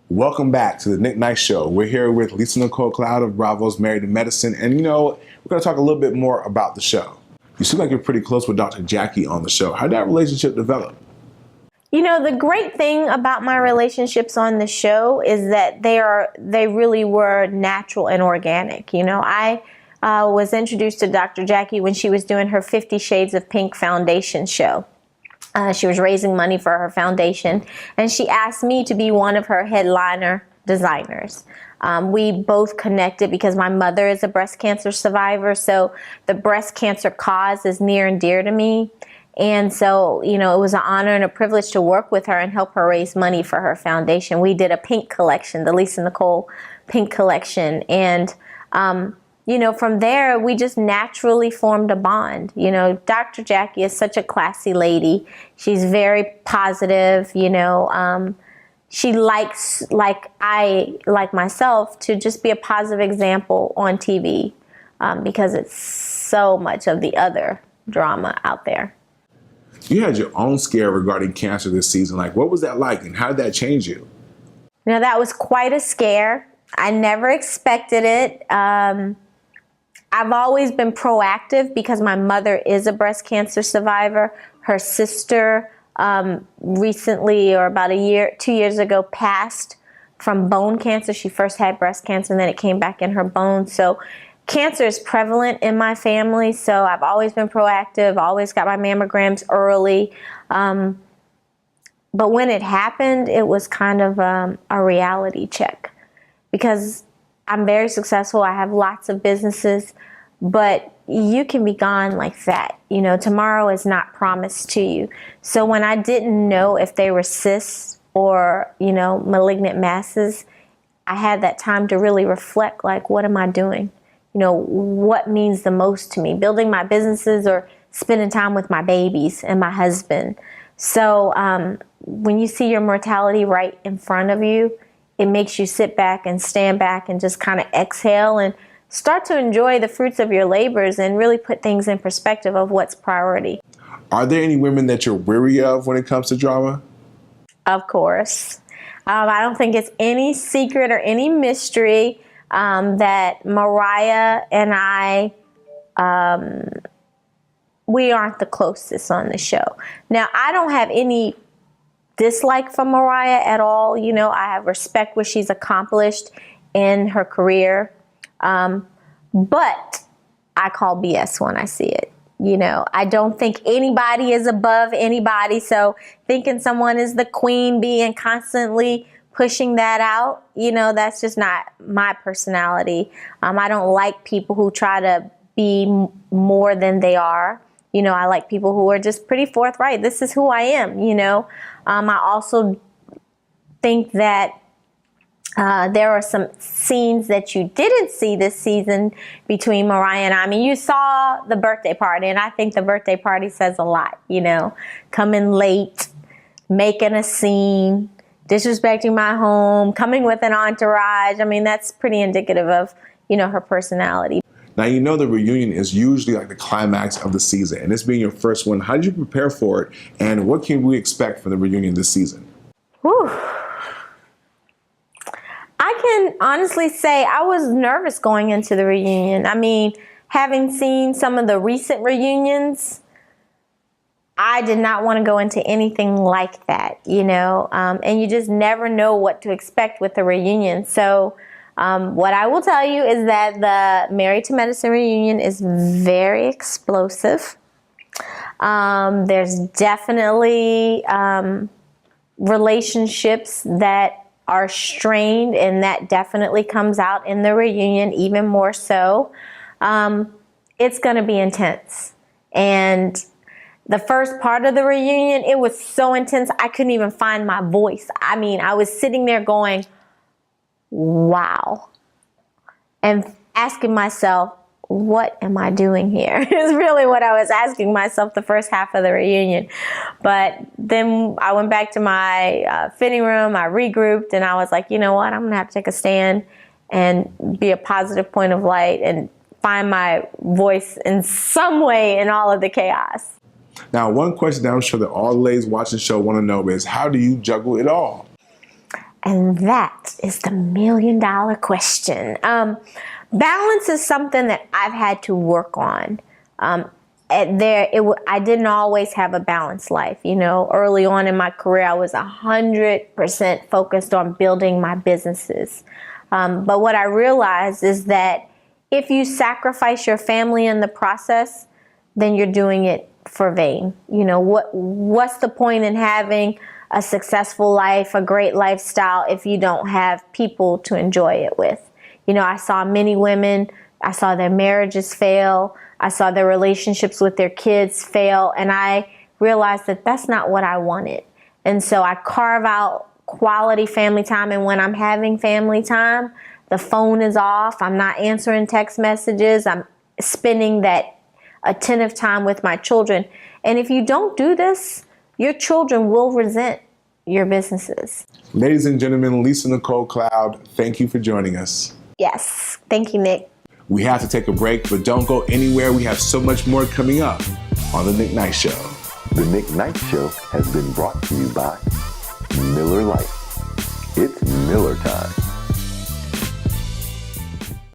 Welcome back to the Nick Nice Show. We're here with Lisa Nicole Cloud of Bravo's Married to Medicine. And we're going to talk a little bit more about the show. You seem like you're pretty close with Dr. Jackie on the show. How did that relationship develop? The great thing about my relationships on the show is that they really were natural and organic. I was introduced to Dr. Jackie when she was doing her 50 Shades of Pink foundation show. She was raising money for her foundation, and she asked me to be one of her headliner designers. We both connected because my mother is a breast cancer survivor, so the breast cancer cause is near and dear to me. And so, it was an honor and a privilege to work with her and help her raise money for her foundation. We did a pink collection, the Lisa Nicole pink collection, and from there, we just naturally formed a bond. Dr. Jackie is such a classy lady. She's very positive. She likes, like myself, to just be a positive example on TV because it's so much of the other drama out there. You had your own scare regarding cancer this season. What was that like, and how did that change you? That was quite a scare. I never expected it. I've always been proactive because my mother is a breast cancer survivor. Her sister recently, or about 2 years ago, passed from bone cancer. She first had breast cancer and then it came back in her bones. So cancer is prevalent in my family. So I've always been proactive, always got my mammograms early. But when it happened, it was kind of a reality check because I'm very successful. I have lots of businesses, but you can be gone like that. Tomorrow is not promised to you. So when I didn't know if they were cysts or, malignant masses, I had that time to really reflect, what am I doing? What means the most to me? Building my businesses or spending time with my babies and my husband. So when you see your mortality right in front of you, it makes you sit back and stand back and just kind of exhale and start to enjoy the fruits of your labors and really put things in perspective of what's priority. Are there any women that you're weary of when it comes to drama? Of course. I don't think it's any secret or any mystery that Mariah and I, we aren't the closest on the show. Now, I don't have any dislike for Mariah at all. I have respect what she's accomplished in her career. But I call BS when I see it. I don't think anybody is above anybody. So thinking someone is the queen bee and constantly pushing that out, that's just not my personality. I don't like people who try to be more than they are. I like people who are just pretty forthright. This is who I am, I also think that there are some scenes that you didn't see this season between Mariah and I. I mean, you saw the birthday party, and I think the birthday party says a lot, coming late, making a scene, disrespecting my home, coming with an entourage. I mean, that's pretty indicative of, her personality. Now, the reunion is usually like the climax of the season, and this being your first one, how did you prepare for it, and what can we expect from the reunion this season? Whew. I can honestly say I was nervous going into the reunion. I mean, having seen some of the recent reunions, I did not want to go into anything like that, and you just never know what to expect with the reunion. So what I will tell you is that the Married to Medicine reunion is very explosive. There's definitely relationships that are strained, and that definitely comes out in the reunion even more so. It's going to be intense. And the first part of the reunion, it was so intense, I couldn't even find my voice. I mean, I was sitting there going, wow, and asking myself, what am I doing here? Is really what I was asking myself the first half of the reunion. But then I went back to my fitting room, I regrouped, and I was like, you know what, I'm gonna have to take a stand and be a positive point of light and find my voice in some way in all of the chaos. Now, one question that I'm sure that all the ladies watching the show want to know is, how do you juggle it all? And that is the $1,000,000 question. Balance is something that I've had to work on. I didn't always have a balanced life. You know, early on in my career, I was 100% focused on building my businesses. But what I realized is that if you sacrifice your family in the process, then you're doing it for vain. You know, what's the point in having a successful life, a great lifestyle, if you don't have people to enjoy it with? You know, I saw many women, I saw their marriages fail, I saw their relationships with their kids fail, and I realized that that's not what I wanted. And so I carve out quality family time, and when I'm having family time, the phone is off, I'm not answering text messages, I'm spending that attentive time with my children. And if you don't do this, your children will resent your businesses. Ladies and gentlemen, Lisa Nicole Cloud, thank you for joining us. Yes. Thank you, Nick. We have to take a break, but don't go anywhere. We have so much more coming up on The Nick Knight Show. The Nick Knight Show has been brought to you by Miller Lite.